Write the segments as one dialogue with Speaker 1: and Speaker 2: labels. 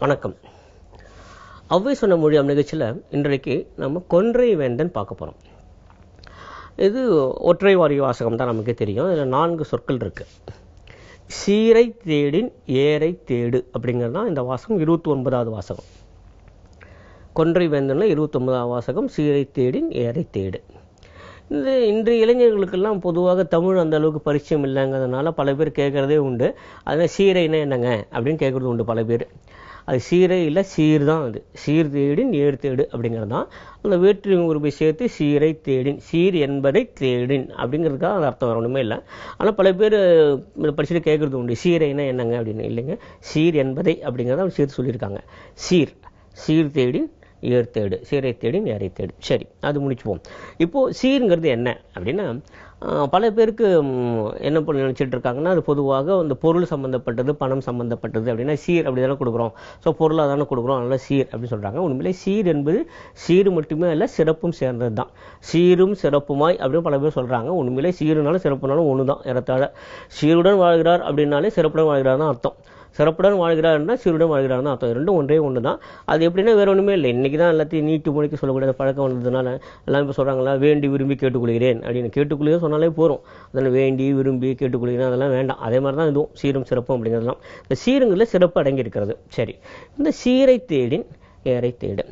Speaker 1: வணக்கம். ஔவை சொன்ன மொழியாம் நிகழ்ச்சியில் இன்றைக்கு நம்ம கொன்றை வேந்தன் பார்க்க போகிறோம். இது ஒற்றை வாரி வாசகம் தான், நமக்கே தெரியும். இதில் 4 சொற்கள் இருக்கு. சீரை தேடின் ஏரை தேடு அப்படிங்கிறது தான் இந்த வாசகம். 29வது வாசகம். கொன்றை வேந்தனில் 29வது வாசகம் சீரை தேடின் ஏரை தேடு. இந்த இன்றைய இளைஞர்களுக்கெல்லாம் பொதுவாக தமிழ் அந்த அளவுக்கு பரிச்சயம் இல்லைங்கிறதுனால பல பேர் கேட்குறதே உண்டு. அதனால் சீரைன்னா என்னங்க அப்படின்னு கேட்குறது உண்டு பல பேர். அது சீரை இல்லை, சீர் தான். அது சீர் தேடின் ஏர் தேடு அப்படிங்கிறது தான். அந்த வேற்று உறுப்பை சேர்த்து சீரை தேடின், சீர் என்பதை தேடின் அப்படிங்கிறதுக்காக அது அர்த்தம் வர ஒன்றுமே இல்லை. ஆனால் பல பேர் படிச்சுட்டு கேட்குறது உண்டு, சீரைன்னா என்னங்க அப்படின்னு. இல்லைங்க, சீர் என்பதை அப்படிங்கிறத அவங்க சேர்த்து சொல்லியிருக்காங்க. சீர், சீர் தேடின் ஏர் தேடு, சீரை தேடின் ஏரை தேடு. சரி, அது முடிச்சுப்போம். இப்போது சீருங்கிறது என்ன அப்படின்னா, பல பேருக்கு என்ன பண்ணி நினச்சிட்டு இருக்காங்கன்னா, அது பொதுவாக அந்த பொருள் சம்மந்தப்பட்டது, பணம் சம்மந்தப்பட்டது அப்படின்னா சீர் அப்படி தானே கொடுக்குறோம். ஸோ பொருளாக தானே கொடுக்குறோம், அதனால் சீர் அப்படின்னு சொல்கிறாங்க. உண்மையிலே சீர் என்பது சீர் மட்டுமே இல்லை, சிறப்பும் சேர்ந்தது தான். சீரும் சிறப்புமாய் அப்படின்னு பல பேர் சொல்கிறாங்க. உண்மையிலே சீருனாலும் சிறப்புனாலும் ஒன்று தான். ஏறத்தாழ சீருடன் வாழ்கிறார் அப்படின்னாலே சிறப்புடன் வாழ்கிறார் தான் அர்த்தம். சிறப்புடன் வாழ்கிறார்னா சீருடன் வாழ்கிறார் தான் அர்த்தம். ரெண்டும் ஒன்று தான். அது எப்படின்னா வேற ஒன்றுமே இல்லை. இன்றைக்கி தான் எல்லாத்தையும் நீட்டு மொழிக்கு சொல்லக்கூடிய பழக்கம் வந்ததுனால எல்லாம் இப்போ சொல்கிறாங்களா, வேண்டி விரும்பி கேட்டுக்கொள்கிறேன் அப்படின்னு. கேட்டுக்கொள்கிறேன் சொன்னாலே போகிறோம். அதனால் வேண்டி விரும்பி கேட்டுக்கொள்கிறேன் அதெல்லாம் வேண்டாம். அதே மாதிரி தான் இதுவும் சீரும் சிறப்பும் அப்படிங்கிறதுலாம். இந்த சீருங்களில் சிறப்பு அடங்கி இருக்கிறது. சரி, இந்த சீரை தேடின் ஏரை தேடு.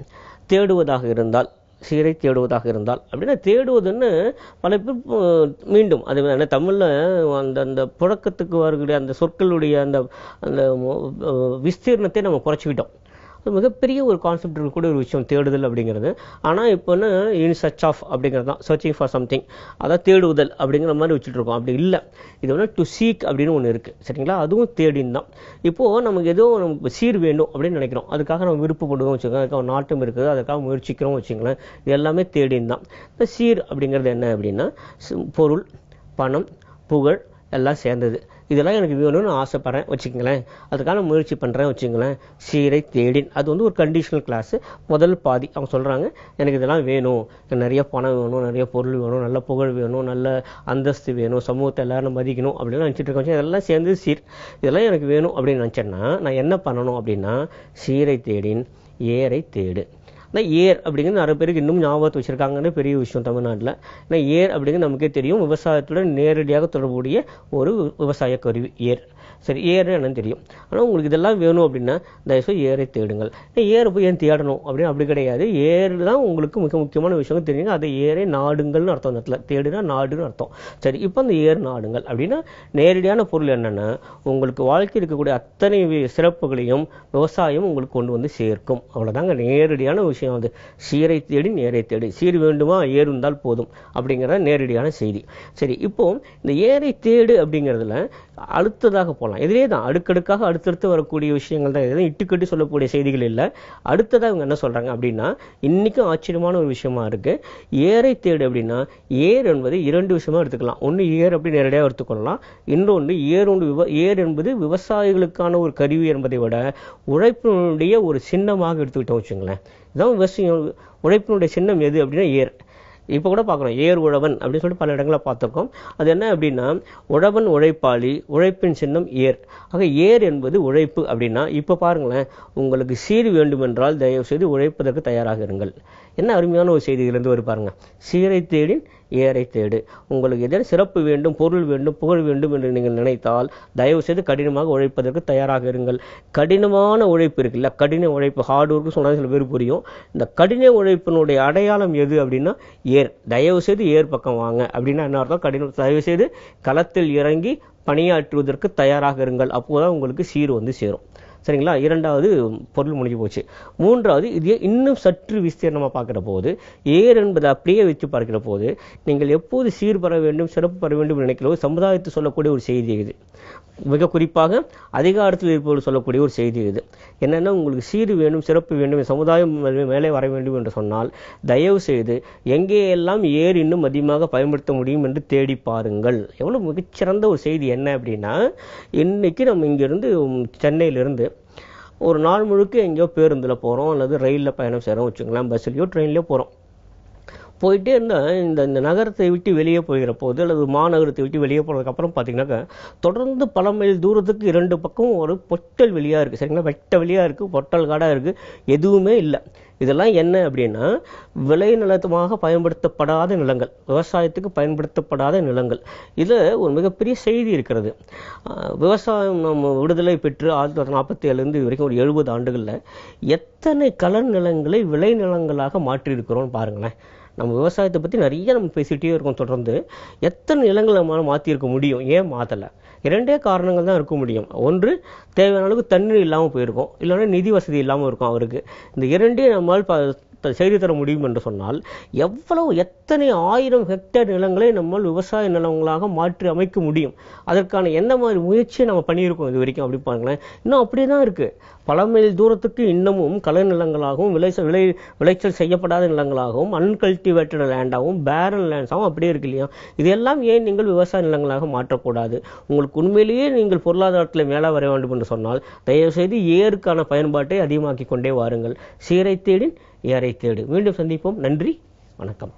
Speaker 1: தேடுவதாக இருந்தால், சீரை தேடுவதாக இருந்தால் அப்படின்னா, தேடுவதுன்னு பல பேர் மீண்டும் அது தமிழில் அந்த புழக்கத்துக்கு வரக்கூடிய அந்த சொற்களுடைய அந்த விஸ்தீர்ணத்தை நம்ம குறைச்சிக்கிட்டோம். அது மிகப்பெரிய ஒரு கான்செப்ட் இருக்கக்கூடிய ஒரு விஷயம் தேடுதல் அப்படிங்கிறது. ஆனால் இப்போன்னு இன் சர்ச் ஆஃப் அப்படிங்கிறது தான், சர்ச்சிங் ஃபார் சம்திங், அதான் தேடுதல் அப்படிங்கிற மாதிரி வச்சுட்டு இருக்கோம். அப்படி இல்லை. இது வந்து டு சீக் அப்படின்னு ஒன்று இருக்குது. சரிங்களா, அதுவும் தேடின் தான். இப்போது நமக்கு ஏதோ நமக்கு சீர் வேணும் அப்படின்னு நினைக்கிறோம். அதுக்காக நம்ம விருப்பப்படுவோம் வச்சுக்கோங்க, அதுக்காக நாட்டம் இருக்குது, அதுக்காக முயற்சிக்கிறோம் வச்சுங்களேன். இது எல்லாமே தேடின் தான். இந்த சீர் அப்படிங்கிறது என்ன அப்படின்னா, பொருள், பணம், புகழ் எல்லாம் சேர்ந்தது. இதெல்லாம் எனக்கு வேணும்னு ஆசைப்பட்றேன் வச்சுக்கங்களேன், அதுக்கான முயற்சி பண்ணுறேன் வச்சுங்களேன். சீரை தேடின் அது வந்து ஒரு கண்டிஷனல் கிளாஸு. முதல் பாதி அவங்க சொல்கிறாங்க, எனக்கு இதெல்லாம் வேணும், எனக்கு நிறைய பணம் வேணும், நிறைய பொருள் வேணும், நல்ல புகழ் வேணும், நல்ல அந்தஸ்து வேணும், சமூகத்தை எல்லாரும் மதிக்கணும் அப்படின்னு நினச்சிட்டு இருக்கேன். இதெல்லாம் சேர்ந்து சீர், இதெல்லாம் எனக்கு வேணும் அப்படின்னு நினச்சேன்னா நான் என்ன பண்ணணும் அப்படின்னா, சீரை தேடின் ஏரை தேடு. ஆனால் ஏர் அப்படிங்கிறது நிறைய பேருக்கு இன்னும் ஞாபகத்தை வச்சுருக்காங்கன்னு பெரிய விஷயம் தமிழ்நாட்டில். ஏன்னா ஏர் அப்படிங்கிறது நமக்கே தெரியும், விவசாயத்துடன் நேரடியாக தொடர்புடைய ஒரு விவசாய கருவி ஏர். சரி, ஏர் என்னன்னு தெரியும். ஆனால் உங்களுக்கு இதெல்லாம் வேணும் அப்படின்னா தயவுசெய்து ஏரை தேடுங்கள். ஏரை போய் ஏன் தேடணும் அப்படின்னு அப்படி கிடையாது. ஏர் தான் உங்களுக்கு மிக முக்கியமான விஷயம் தெரியுங்க. அதை ஏரை நாடுங்கள்னு அர்த்தம். அந்த இடத்துல தேடுனா நாடுன்னு அர்த்தம். சரி, இப்போ அந்த ஏர் நாடுங்கள் அப்படின்னா நேரடியான பொருள் என்னென்னா, உங்களுக்கு வாழ்க்கையில் இருக்கக்கூடிய அத்தனை சிறப்புகளையும் விவசாயம் உங்களுக்கு கொண்டு வந்து சேர்க்கும். அவ்வளோதாங்க நேரடியான விஷயம். அது சீரை தேடி நேரை தேடி. சீர் வேண்டுமா, ஏர் இருந்தால் போதும் அப்படிங்கிற நேரடியான செய்தி. சரி, இப்போ இந்த ஏரை தேடு அப்படிங்கிறதுல அடுத்ததாக போகலாம். எதிரே தான் அடுக்கடுக்காக அடுத்தடுத்து வரக்கூடிய விஷயங்கள் தான். எதுவும் இட்டுக்கட்டி சொல்லக்கூடிய செய்திகள் இல்லை. அடுத்ததாக அவங்க என்ன சொல்றாங்க அப்படின்னா, இன்னைக்கும் ஆச்சரியமான ஒரு விஷயமா இருக்கு. ஏரை தேடு அப்படின்னா, ஏர் என்பது 2 விஷயமா எடுத்துக்கலாம். ஒன்று ஏர் அப்படி நேரடியாக எடுத்துக்கொள்ளலாம். இன்னொன்று ஏர் என்பது விவசாயிகளுக்கான ஒரு கருவி என்பதை விட உழைப்பினுடைய ஒரு சின்னமாக எடுத்துக்கிட்டோம் வச்சுங்களேன். இதான் விவசாயம். உழைப்பினுடைய சின்னம் எது அப்படின்னா ஏர். இப்போ கூட பார்க்குறோம், ஏர் உழவன் அப்படின்னு சொல்லிட்டு பல இடங்களில் பார்த்துருக்கோம். அது என்ன அப்படின்னா, உழவன் உழைப்பாளி, உழைப்பின் சின்னம் ஏர். ஆக ஏர் என்பது உழைப்பு அப்படின்னா, இப்போ பாருங்களேன், உங்களுக்கு சீர் வேண்டுமென்றால் தயவு செய்து உழைப்பதற்கு தயாராக இருங்கள். என்ன அருமையான ஒரு செய்தியிலிருந்து ஒரு பாருங்க. சீரை தேடின் ஏரை தேடு. உங்களுக்கு எதில் சிறப்பு வேண்டும், பொருள் வேண்டும், புகழ் வேண்டும் என்று நீங்கள் நினைத்தால் தயவு செய்து கடினமாக உழைப்பதற்கு தயாராக இருங்கள். கடினமான உழைப்பு இருக்குல்ல, கடின உழைப்பு, ஹார்ட் ஒர்க்கு சொன்னால் சில பேர் புரியும். இந்த கடின உழைப்பினுடைய அடையாளம் எது அப்படின்னா ஏர். தயவு செய்து ஏர் பக்கம் வாங்க அப்படின்னா என்ன அர்த்தம்? கடினம். தயவு செய்து களத்தில் இறங்கி பணியாற்றுவதற்கு தயாராக இருங்கள். அப்போதான் உங்களுக்கு சீர் வந்து சேரும். சரிங்களா, 2வது பொருள் முடிஞ்சு போச்சு. 3வது, இது இன்னும் சற்று விஸ்தீர்ணமாக பார்க்குற போது, ஏர் என்பதை அப்படியே வச்சு பார்க்கிற போது, நீங்கள் எப்போது சீர் பெற வேண்டும், சிறப்பு பெற வேண்டும் நினைக்கிறோம், சமுதாயத்தை சொல்லக்கூடிய ஒரு செய்தி இது. மிக குறிப்பாக அதிகாரத்தில் இருப்பவர்கள் சொல்லக்கூடிய ஒரு செய்தி இது. என்னென்னா, உங்களுக்கு சீர் வேணும், சிறப்பு வேண்டும், சமுதாயம் மேலே வர வேண்டும் என்று சொன்னால் தயவு செய்து எங்கேயெல்லாம் ஏர் இன்னும் அதிகமாக பயன்படுத்த முடியும் என்று தேடி பாருங்கள். எவ்வளோ மிகச்சிறந்த ஒரு செய்தி. என்ன அப்படின்னா, இன்னைக்கு நம்ம இங்கிருந்து சென்னையிலிருந்து ஒரு நாள் முழுக்க எங்கேயோ பேருந்தில் போகிறோம் அல்லது ரயிலில் பயணம் செய்கிறோம் வச்சுக்கலாம், பஸ்லையோ ட்ரெயின்லையோ போகிறோம். போயிட்டே இருந்தால் இந்த நகரத்தை விட்டு வெளியே போகிற போது அல்லது மாநகரத்தை விட்டு வெளியே போனதுக்கப்புறம் பார்த்தீங்கன்னாக்கா தொடர்ந்து பல மைல் தூரத்துக்கு 2 பக்கம் ஒரு பொட்டல் வெளியாக இருக்குது, சரிங்களா? வெட்ட வெளியாக இருக்குது, பொட்டல் காடாக இருக்குது, எதுவுமே இல்லை. இதெல்லாம் என்ன அப்படின்னா விளை நிலத்தமாக பயன்படுத்தப்படாத நிலங்கள், விவசாயத்துக்கு பயன்படுத்தப்படாத நிலங்கள். இதில் ஒரு மிகப்பெரிய செய்தி இருக்கிறது. விவசாயம் நம்ம விடுதலை பெற்று 1947 இது வரைக்கும் ஒரு 70 ஆண்டுகளில் எத்தனை கலர் நிலங்களை விளை நிலங்களாக மாற்றியிருக்கிறோம் பாருங்களேன். நம்ம விவசாயத்தை பற்றி நிறைய நம்ம பேசிகிட்டே இருக்கோம் தொடர்ந்து. எத்தனை நிலங்களை நம்மளால் மாற்றியிருக்க முடியும்? ஏன் மாற்றலை? 2 காரணங்கள் தான் இருக்க முடியும். ஒன்று, தேவையான அளவுக்கு தண்ணீர் இல்லாமல் போயிருக்கும், இல்லைன்னா நிதி வசதி இல்லாமல் இருக்கும் அவருக்கு. இந்த 2 நம்மால் செய்து தர முடியும் என்று சொன்னால் எத்தனை 1000 ஹெக்டேர் நிலங்களை நம்மால் விவசாய நிலங்களாக மாற்றி அமைக்க முடியும். அதற்கான என்ன மாதிரி முயற்சியை நம்ம பண்ணியிருக்கோம் இது வரைக்கும் அப்படி பாருங்களேன். இன்னும் அப்படியே தான் இருக்குது. பல மைல் தூரத்துக்கு இன்னமும் கலை நிலங்களாகவும் விளைச்சல் செய்யப்படாத நிலங்களாகவும் அன்கல்டிவேட்டட் லேண்டாகவும் பேரன் லேண்ட்ஸாகவும் அப்படியே இருக்கு இல்லையா? இதெல்லாம் ஏன் நீங்கள் விவசாய நிலங்களாக மாற்றக்கூடாது? உங்களுக்கு உண்மையிலேயே நீங்கள் பொருளாதாரத்தில் மேலே வர வேண்டும் என்று சொன்னால் தயவுசெய்து ஏருக்கான பயன்பாட்டை அதிகமாக்கி கொண்டே வாருங்கள். சீரை தேடி ஏரை தேடு. மீண்டும் சந்திப்போம். நன்றி, வணக்கம்.